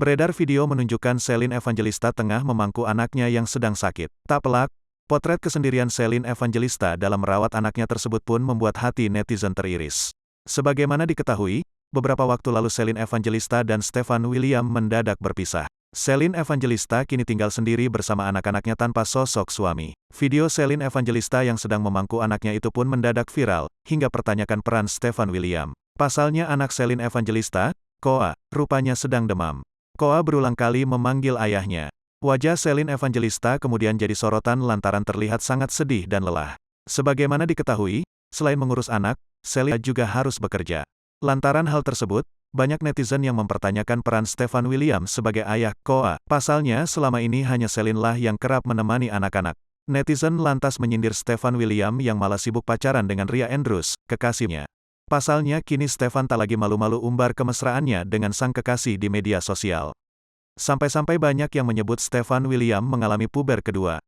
Beredar video menunjukkan Celine Evangelista tengah memangku anaknya yang sedang sakit. Tak pelak, potret kesendirian Celine Evangelista dalam merawat anaknya tersebut pun membuat hati netizen teriris. Sebagaimana diketahui, beberapa waktu lalu Celine Evangelista dan Stefan William mendadak berpisah. Celine Evangelista kini tinggal sendiri bersama anak-anaknya tanpa sosok suami. Video Celine Evangelista yang sedang memangku anaknya itu pun mendadak viral, hingga pertanyakan peran Stefan William. Pasalnya anak Celine Evangelista, Koa, rupanya sedang demam. Koa berulang kali memanggil ayahnya. Wajah Celine Evangelista kemudian jadi sorotan lantaran terlihat sangat sedih dan lelah. Sebagaimana diketahui, selain mengurus anak, Celine juga harus bekerja. Lantaran hal tersebut, banyak netizen yang mempertanyakan peran Stefan William sebagai ayah Koa. Pasalnya selama ini hanya Celine lah yang kerap menemani anak-anak. Netizen lantas menyindir Stefan William yang malah sibuk pacaran dengan Ria Andrews, kekasihnya. Pasalnya kini Stefan tak lagi malu-malu umbar kemesraannya dengan sang kekasih di media sosial. Sampai-sampai banyak yang menyebut Stefan William mengalami puber kedua.